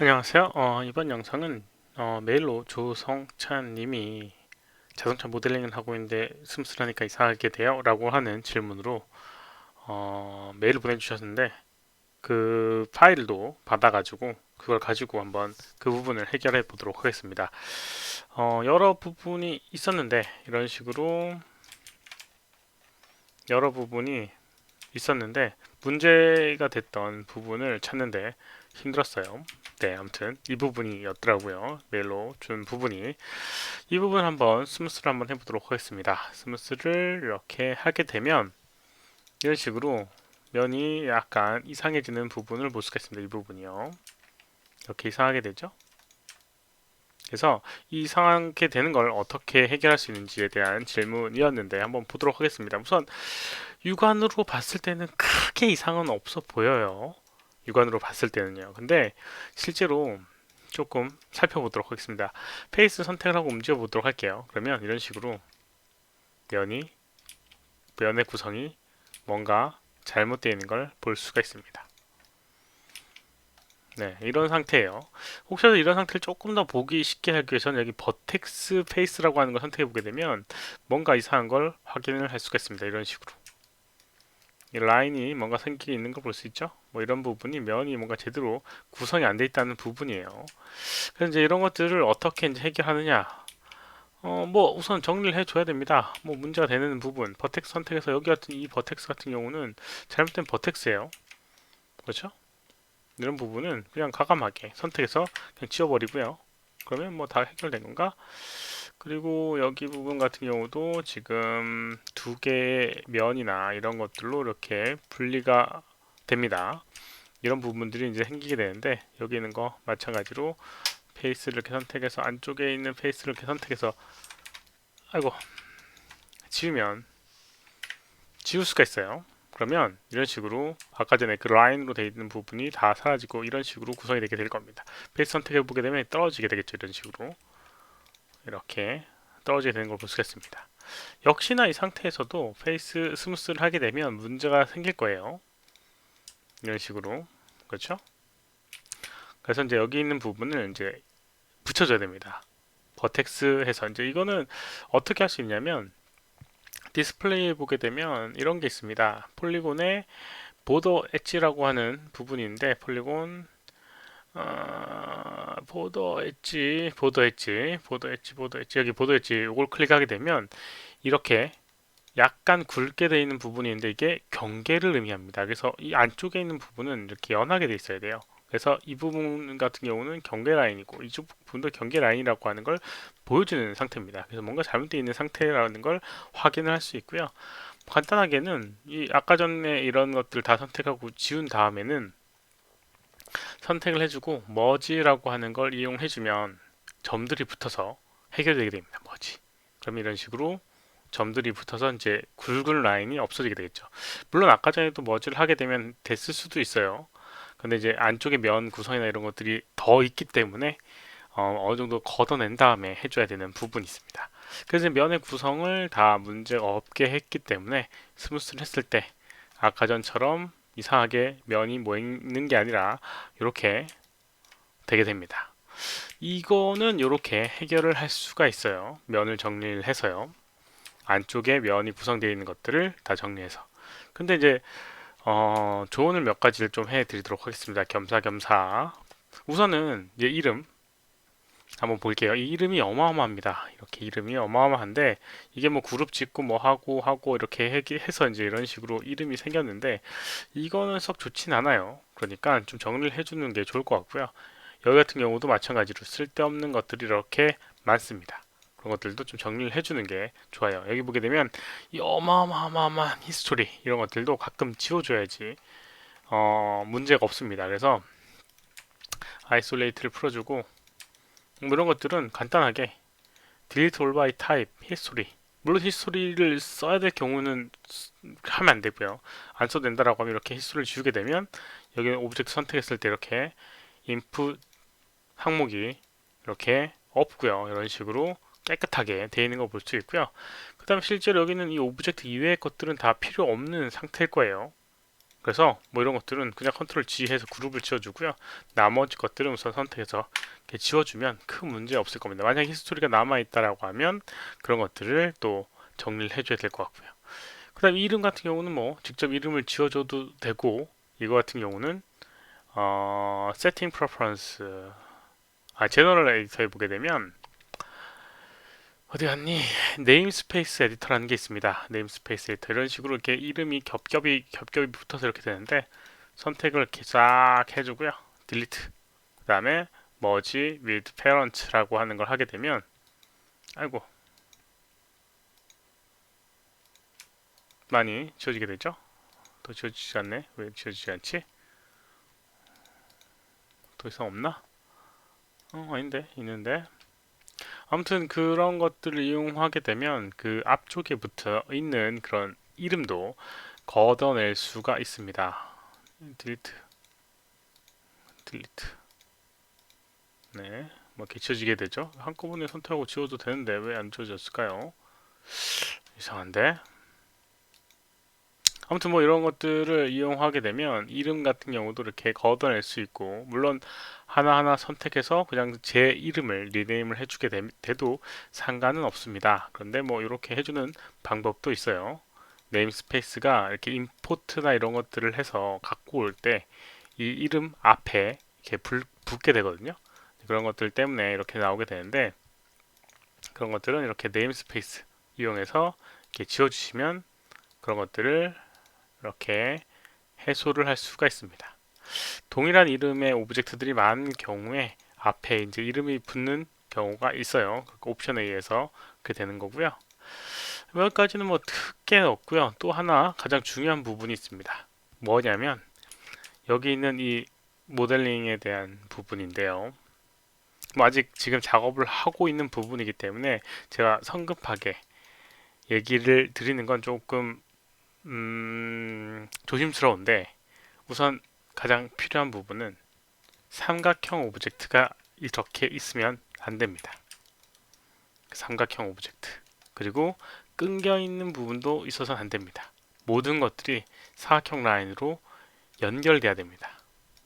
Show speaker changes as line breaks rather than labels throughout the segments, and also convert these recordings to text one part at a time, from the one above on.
안녕하세요. 이번 영상은 메일로 조성찬 님이 자동차 모델링을 하고 있는데 슴슴하니까 이상하게 돼요? 라고 하는 질문으로 메일을 보내주셨는데 그 파일도 받아가지고 그걸 가지고 한번 그 부분을 해결해 보도록 하겠습니다. 여러 부분이 있었는데 이런 식으로 여러 부분이 있었는데 문제가 됐던 부분을 찾는데 힘들었어요. 네, 아무튼 이 부분이었더라고요. 메일로 준 부분이. 이 부분 한번 스무스를 한번 해보도록 하겠습니다. 스무스를 이렇게 하게 되면 이런 식으로 면이 약간 이상해지는 부분을 볼 수가 있습니다. 이 부분이요. 이렇게 이상하게 되죠. 그래서 이 이상하게 되는 걸 어떻게 해결할 수 있는지에 대한 질문이었는데 한번 보도록 하겠습니다. 우선 육안으로 봤을 때는 크게 이상은 없어 보여요. 육안으로 봤을 때는요. 근데 실제로 조금 살펴보도록 하겠습니다. 페이스 선택을 하고 움직여 보도록 할게요. 그러면 이런 식으로 면이 면의 구성이 뭔가 잘못되어 있는 걸 볼 수가 있습니다. 네, 이런 상태예요. 혹시라도 이런 상태를 조금 더 보기 쉽게 하기 위해서는 여기 버텍스 페이스라고 하는 걸 선택해 보게 되면 뭔가 이상한 걸 확인을 할 수가 있습니다. 이런 식으로. 이 라인이 뭔가 생기게 있는 걸 볼 수 있죠. 뭐 이런 부분이 면이 뭔가 제대로 구성이 안 돼 있다는 부분이에요. 그래서 이제 이런 것들을 어떻게 이제 해결하느냐. 뭐 우선 정리를 해줘야 됩니다. 뭐 문제가 되는 부분, 버텍스 선택해서 여기 같은 이 버텍스 같은 경우는 잘못된 버텍스예요. 그렇죠? 이런 부분은 그냥 과감하게 선택해서 그냥 지워버리고요. 그러면 뭐 다 해결된 건가? 그리고 여기 부분 같은 경우도 지금 두 개의 면이나 이런 것들로 이렇게 분리가 됩니다. 이런 부분들이 이제 생기게 되는데 여기 있는 거 마찬가지로 페이스를 이렇게 선택해서 안쪽에 있는 페이스를 이렇게 선택해서 아이고 지우면 지울 수가 있어요. 그러면 이런 식으로 아까 전에 그 라인으로 되어 있는 부분이 다 사라지고 이런 식으로 구성이 되게 될 겁니다. 페이스 선택해 보게 되면 떨어지게 되겠죠. 이런 식으로 이렇게 떨어지게 되는 걸 볼 수가 있습니다. 역시나 이 상태에서도 페이스 스무스를 하게 되면 문제가 생길 거예요. 이런 식으로 그렇죠? 그래서 이제 여기 있는 부분을 이제 붙여줘야 됩니다. 버텍스 해서 이제 이거는 어떻게 할 수 있냐면 디스플레이에 보게 되면 이런 게 있습니다. 폴리곤에 보더 엣지라고 하는 부분인데 폴리곤 보더 엣지 여기 보더 엣지 이걸 클릭하게 되면 이렇게 약간 굵게 되어 있는 부분이 있는데 이게 경계를 의미합니다. 그래서 이 안쪽에 있는 부분은 이렇게 연하게 되어 있어야 돼요. 그래서 이 부분 같은 경우는 경계 라인이고 이쪽 부분도 경계 라인이라고 하는 걸 보여주는 상태입니다. 그래서 뭔가 잘못되어 있는 상태라는 걸 확인을 할 수 있고요. 간단하게는 이 아까 전에 이런 것들 다 선택하고 지운 다음에는 선택을 해주고 머지라고 하는 걸 이용해주면 점들이 붙어서 해결되게 됩니다. 머지. 그럼 이런 식으로 점들이 붙어서 이제 굵은 라인이 없어지게 되겠죠. 물론 아까 전에도 머지를 하게 되면 됐을 수도 있어요. 근데 이제 안쪽에 면 구성이나 이런 것들이 더 있기 때문에 어느 정도 걷어낸 다음에 해줘야 되는 부분이 있습니다. 그래서 면의 구성을 다 문제가 없게 했기 때문에 스무스를 했을 때 아까 전처럼 이상하게 면이 모이는 게 아니라 이렇게 되게 됩니다. 이거는 이렇게 해결을 할 수가 있어요. 면을 정리를 해서요. 안쪽에 면이 구성되어 있는 것들을 다 정리해서. 근데 이제 조언을 몇 가지를 좀 해드리도록 하겠습니다. 겸사겸사. 우선은 이제 이름 한번 볼게요. 이 이름이 어마어마합니다. 이렇게 이름이 어마어마한데 이게 뭐 그룹 짓고 뭐 하고 이렇게 해서 이제 이런 식으로 이름이 생겼는데 이거는 썩 좋진 않아요. 그러니까 좀 정리를 해주는 게 좋을 것 같고요. 여기 같은 경우도 마찬가지로 쓸데없는 것들이 이렇게 많습니다. 그런 것들도 좀 정리를 해주는 게 좋아요. 여기 보게 되면 이 어마어마한 히스토리 이런 것들도 가끔 지워줘야지 문제가 없습니다. 그래서 아이솔레이트를 풀어주고 뭐 이런 것들은 간단하게 delete all by type history 물론 히스토리를 써야 될 경우는 하면 안 되고요. 안 써도 된다라고 하면 이렇게 히스토리를 지우게 되면 여기 오브젝트 선택했을 때 이렇게 input 항목이 이렇게 없고요. 이런 식으로 깨끗하게 되어 있는 거 볼 수 있고요. 그 다음에 실제로 여기는 이 오브젝트 이외의 것들은 다 필요 없는 상태일 거예요. 그래서 뭐 이런 것들은 그냥 컨트롤 G 해서 그룹을 지워주고요. 나머지 것들은 우선 선택해서 이렇게 지워주면 큰 문제 없을 겁니다. 만약 히스토리가 남아있다라고 하면 그런 것들을 또 정리를 해줘야 될 것 같고요. 그 다음 이름 같은 경우는 뭐 직접 이름을 지워줘도 되고, 이거 같은 경우는 세팅 프레퍼런스, 제너럴 에디터에 보게 되면 어디 갔니? 네임스페이스 에디터라는 게 있습니다. 네임스페이스 에디터, 이런 식으로 이렇게 이름이 겹겹이 붙어서 이렇게 되는데, 선택을 이렇게 싹 해주고요. 딜리트. 그 다음에 머지 with parent라고 하는 걸 하게 되면, 아이고, 많이 지워지게 되죠. 더 지워지지 않네. 왜 지워지지 않지? 더 이상 없나? 아닌데, 있는데. 아무튼 그런 것들을 이용하게 되면 그 앞쪽에 붙어 있는 그런 이름도 걷어낼 수가 있습니다. 딜리트, 딜리트. 네, 뭐 이렇게 지워지게 되죠. 한꺼번에 선택하고 지워도 되는데 왜 안 지워졌을까요? 이상한데. 아무튼 뭐 이런 것들을 이용하게 되면 이름 같은 경우도 이렇게 걷어낼 수 있고, 물론 하나하나 선택해서 그냥 제 이름을 리네임을 해주게 돼도 상관은 없습니다. 그런데 뭐 이렇게 해주는 방법도 있어요. 네임스페이스가 이렇게 임포트나 이런 것들을 해서 갖고 올 때 이 이름 앞에 이렇게 붙게 되거든요. 그런 것들 때문에 이렇게 나오게 되는데, 그런 것들은 이렇게 네임스페이스 이용해서 이렇게 지워주시면 그런 것들을 이렇게 해소를 할 수가 있습니다. 동일한 이름의 오브젝트들이 많은 경우에 앞에 이제 이름이 붙는 경우가 있어요. 옵션에 의해서 그렇게 되는 거고요. 여기까지는 뭐 크게 없고요. 또 하나 가장 중요한 부분이 있습니다. 뭐냐면 여기 있는 이 모델링에 대한 부분인데요. 뭐 아직 지금 작업을 하고 있는 부분이기 때문에 제가 성급하게 얘기를 드리는 건 조금 조심스러운데, 우선 가장 필요한 부분은 삼각형 오브젝트가 이렇게 있으면 안 됩니다. 삼각형 오브젝트. 그리고 끊겨 있는 부분도 있어서는 안 됩니다. 모든 것들이 사각형 라인으로 연결돼야 됩니다.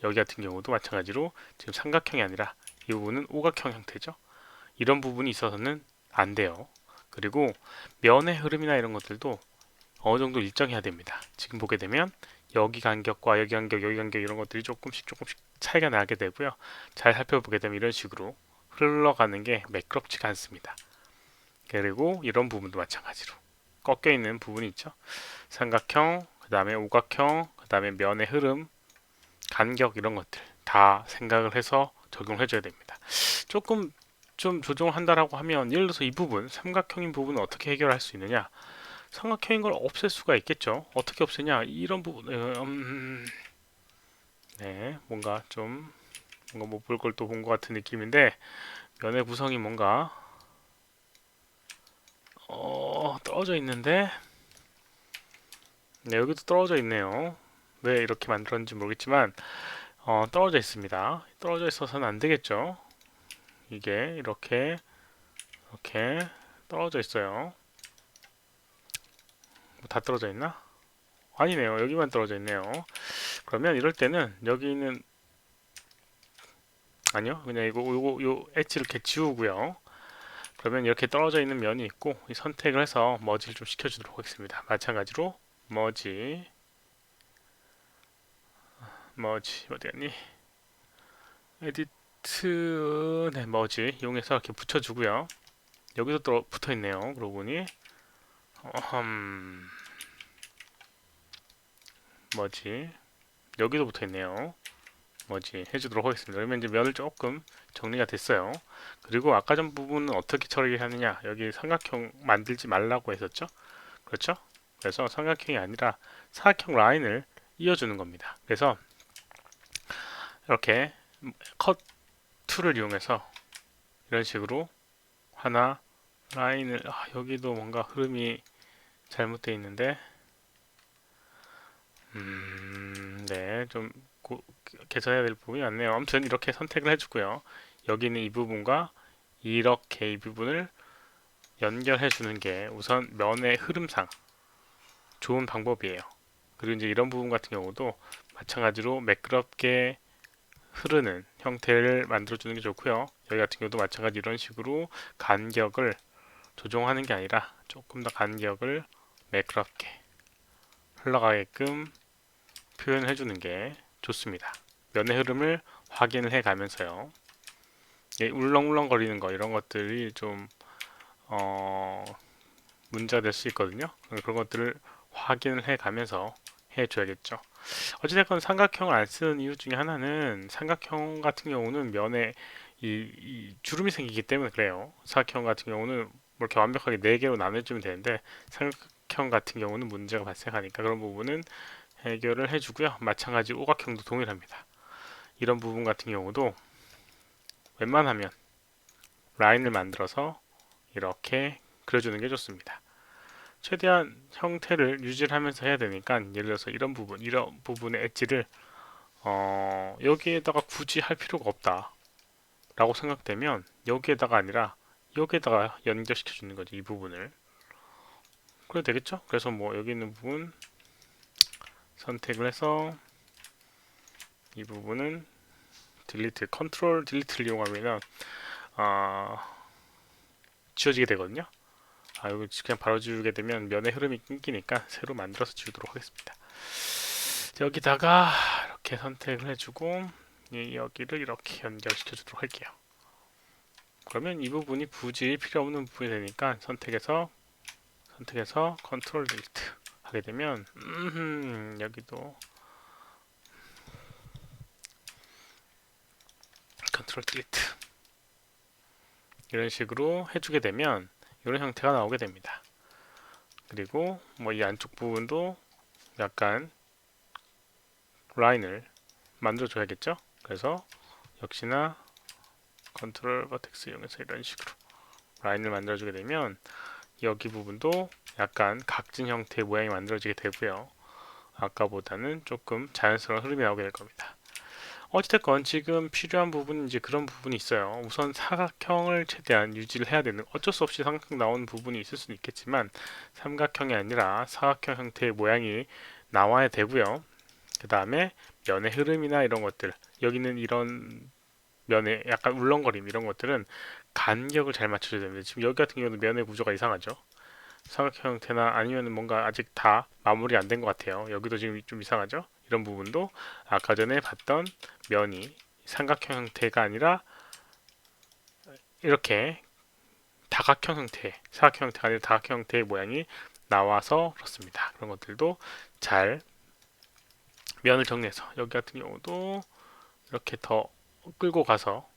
여기 같은 경우도 마찬가지로 지금 삼각형이 아니라 이 부분은 오각형 형태죠. 이런 부분이 있어서는 안 돼요. 그리고 면의 흐름이나 이런 것들도 어느 정도 일정해야 됩니다. 지금 보게 되면 여기 간격과 여기 간격, 여기 간격 이런 것들이 조금씩 차이가 나게 되고요. 잘 살펴보게 되면 이런 식으로 흘러가는 게 매끄럽지가 않습니다. 그리고 이런 부분도 마찬가지로 꺾여 있는 부분이 있죠. 삼각형, 그 다음에 오각형, 그 다음에 면의 흐름, 간격 이런 것들 다 생각을 해서 적용을 해줘야 됩니다. 조금 좀 조정을 한다라고 하면, 예를 들어서 이 부분, 삼각형인 부분은 어떻게 해결할 수 있느냐? 삼각형인 걸 없앨 수가 있겠죠. 어떻게 없애냐? 이런 부분, 네, 뭔가 못 볼 걸 또 본 것 같은 느낌인데, 면의 구성이 뭔가 떨어져 있는데, 네, 여기도 떨어져 있네요. 왜 이렇게 만들었는지 모르겠지만 떨어져 있습니다. 떨어져 있어서는 안 되겠죠. 이게 이렇게 떨어져 있어요. 다 떨어져 있나? 아니네요. 여기만 떨어져 있네요. 그러면 이럴 때는 여기 있는, 아니요, 그냥 요 엣지 이렇게 지우고요. 그러면 이렇게 떨어져 있는 면이 있고, 이 선택을 해서 머지를 좀 시켜주도록 하겠습니다. 마찬가지로 머지 어디 갔니? 에디트, 네, 머지 이용해서 이렇게 붙여주고요. 여기도 또 붙어 있네요. 그러고 보니 머지 여기도 붙어 있네요. 머지 해주도록 하겠습니다. 그러면 이제 면을 조금 정리가 됐어요. 그리고 아까 전 부분은 어떻게 처리하느냐? 여기 삼각형 만들지 말라고 했었죠? 그렇죠? 그래서 삼각형이 아니라 사각형 라인을 이어주는 겁니다. 그래서 이렇게 컷 툴을 이용해서 이런 식으로 하나 라인을, 여기도 뭔가 흐름이 잘못되어 있는데, 네, 좀 개선해야 될 부분이 많네요. 아무튼 이렇게 선택을 해주고요. 여기는 이 부분과 이렇게 이 부분을 연결해 주는 게 우선 면의 흐름상 좋은 방법이에요. 그리고 이제 이런 부분 같은 경우도 마찬가지로 매끄럽게 흐르는 형태를 만들어 주는 게 좋고요. 여기 같은 경우도 마찬가지 이런 식으로 간격을 조정하는 게 아니라 조금 더 간격을 매끄럽게 흘러가게끔 표현해 주는 게 좋습니다. 면의 흐름을 확인을 해 가면서요. 울렁울렁거리는 거 이런 것들이 좀 문제가 될 수 있거든요. 그런 것들을 확인을 해 가면서 해줘야겠죠. 어찌됐건 삼각형을 안 쓰는 이유 중에 하나는 삼각형 같은 경우는 면에 이 주름이 생기기 때문에 그래요. 사각형 같은 경우는 뭐 이렇게 완벽하게 4개로 나눠주면 되는데 삼각형 같은 경우는 문제가 발생하니까 그런 부분은 해결을 해주고요. 마찬가지 오각형도 동일합니다. 이런 부분 같은 경우도 웬만하면 라인을 만들어서 이렇게 그려주는 게 좋습니다. 최대한 형태를 유지를 하면서 해야 되니까 예를 들어서 이런 부분의 엣지를 여기에다가 굳이 할 필요가 없다 라고 생각되면 여기에다가 아니라 여기에다가 연결시켜 주는 거죠. 이 부분을. 그래도 되겠죠? 그래서 뭐 여기 있는 부분 선택을 해서 이 부분은 딜리트, 컨트롤 딜리트를 이용하면 지워지게 되거든요. 여기 그냥 바로 지우게 되면 면의 흐름이 끊기니까 새로 만들어서 지우도록 하겠습니다. 여기다가 이렇게 선택을 해주고 여기를 이렇게 연결시켜 주도록 할게요. 그러면 이 부분이 굳이 필요 없는 부분이 되니까 선택해서 컨트롤 딜리트 하게 되면 여기도 컨트롤 딜리트 이런 식으로 해주게 되면 이런 형태가 나오게 됩니다. 그리고 뭐 이 안쪽 부분도 약간 라인을 만들어 줘야겠죠. 그래서 역시나 컨트롤 버텍스 이용해서 이런 식으로 라인을 만들어 주게 되면 여기 부분도 약간 각진 형태의 모양이 만들어지게 되고요. 아까보다는 조금 자연스러운 흐름이 나오게 될 겁니다. 어찌됐건 지금 필요한 부분은 이제 그런 부분이 있어요. 우선 사각형을 최대한 유지를 해야 되는, 어쩔 수 없이 삼각형 나오는 부분이 있을 수는 있겠지만 삼각형이 아니라 사각형 형태의 모양이 나와야 되고요. 그 다음에 면의 흐름이나 이런 것들, 여기는 이런 면의 약간 울렁거림 이런 것들은 간격을 잘 맞춰줘야 됩니다. 지금 여기 같은 경우는 면의 구조가 이상하죠. 삼각형 형태나 아니면 뭔가 아직 다 마무리 안 된 것 같아요. 여기도 지금 좀 이상하죠. 이런 부분도 아까 전에 봤던 면이 삼각형 형태가 아니라 이렇게 다각형 형태, 사각형 형태가 아니라 다각형 형태의 모양이 나와서 그렇습니다. 그런 것들도 잘 면을 정리해서 여기 같은 경우도 이렇게 더 끌고 가서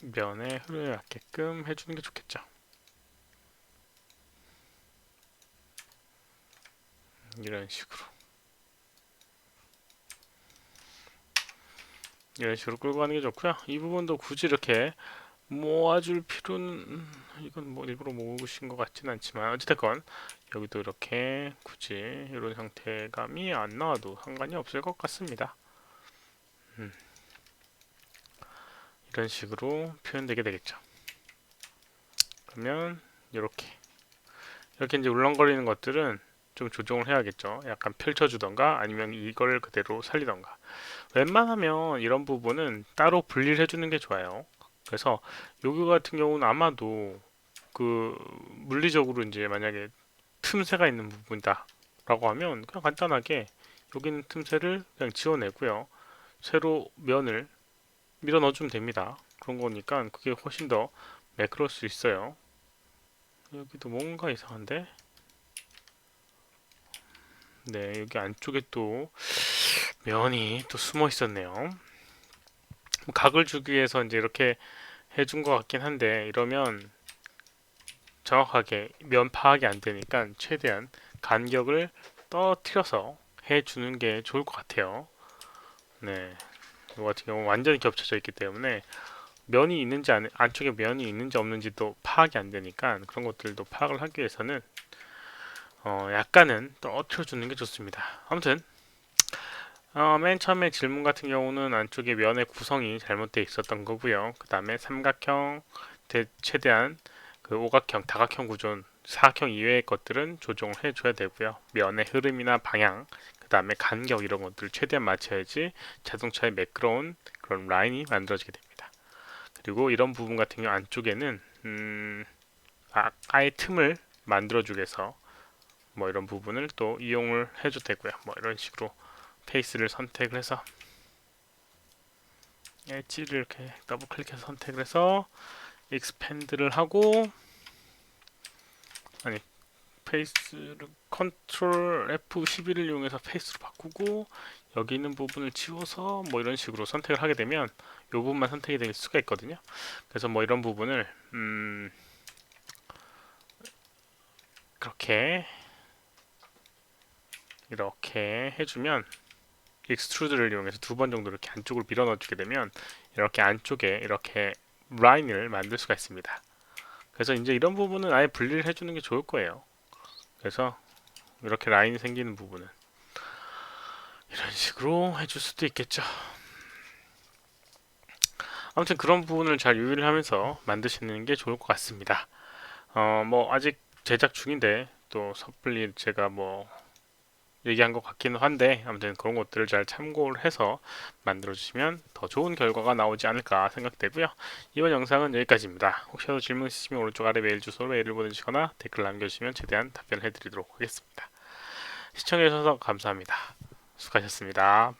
면에 흐름에 맞게끔 해주는 게 좋겠죠. 이런 식으로 끌고 가는 게 좋고요. 이 부분도 굳이 이렇게 모아줄 필요는 이건 뭐 일부러 모으신 것 같지는 않지만 어찌됐건 여기도 이렇게 굳이 이런 형태감이 안 나와도 상관이 없을 것 같습니다. 이런 식으로 표현되게 되겠죠. 그러면 이렇게 이제 울렁거리는 것들은 좀 조정을 해야겠죠. 약간 펼쳐주던가 아니면 이걸 그대로 살리던가. 웬만하면 이런 부분은 따로 분리를 해주는 게 좋아요. 그래서 여기 같은 경우는 아마도 그 물리적으로 이제 만약에 틈새가 있는 부분이다 라고 하면 그냥 간단하게 여기 있는 틈새를 그냥 지워내고요. 새로 면을 밀어 넣어주면 됩니다. 그런 거니까 그게 훨씬 더 매끄러울 수 있어요. 여기도 뭔가 이상한데? 네, 여기 안쪽에 또 면이 또 숨어 있었네요. 각을 주기 위해서 이제 이렇게 해준 것 같긴 한데 이러면 정확하게 면 파악이 안 되니까 최대한 간격을 떨어뜨려서 해주는 게 좋을 것 같아요. 네, 이거 같은 경우 완전히 겹쳐져 있기 때문에 면이 있는지 안쪽에 면이 있는지 없는지도 파악이 안 되니까 그런 것들도 파악을 하기 위해서는 약간은 떨어뜨려 주는 게 좋습니다. 아무튼 맨 처음에 질문 같은 경우는 안쪽에 면의 구성이 잘못되어 있었던 거고요. 그 다음에 삼각형, 최대한 그 오각형, 다각형 구조, 사각형 이외의 것들은 조정을 해줘야 되고요. 면의 흐름이나 방향, 그 다음에 간격 이런 것들을 최대한 맞춰야지 자동차에 매끄러운 그런 라인이 만들어지게 됩니다. 그리고 이런 부분 같은 경우 안쪽에는 아예 틈을 만들어주기 위해서 뭐 이런 부분을 또 이용을 해도 되고요. 뭐 이런 식으로 페이스를 선택을 해서 엣지를 이렇게 더블 클릭해서 선택을 해서 익스펜드를 하고, 아니 페이스를 컨트롤 F11을 이용해서 페이스로 바꾸고 여기 있는 부분을 지워서 뭐 이런 식으로 선택을 하게 되면 이 부분만 선택이 될 수가 있거든요. 그래서 뭐 이런 부분을 그렇게 이렇게 해주면, 익스트루드를 이용해서 두 번 정도 이렇게 안쪽으로 밀어 넣어주게 되면 이렇게 안쪽에 이렇게 라인을 만들 수가 있습니다. 그래서 이제 이런 부분은 아예 분리를 해주는 게 좋을 거예요. 그래서 이렇게 라인이 생기는 부분은 이런 식으로 해줄 수도 있겠죠. 아무튼 그런 부분을 잘 유의를 하면서 만드시는 게 좋을 것 같습니다. 뭐 아직 제작 중인데 또 섣불리 제가 뭐 얘기한 것 같기는 한데, 아무튼 그런 것들을 잘 참고를 해서 만들어 주시면 더 좋은 결과가 나오지 않을까 생각되고요. 이번 영상은 여기까지입니다. 혹시라도 질문 있으시면 오른쪽 아래 메일 주소로 메일을 보내주시거나 댓글 남겨주시면 최대한 답변해 드리도록 하겠습니다. 시청해 주셔서 감사합니다. 수고하셨습니다.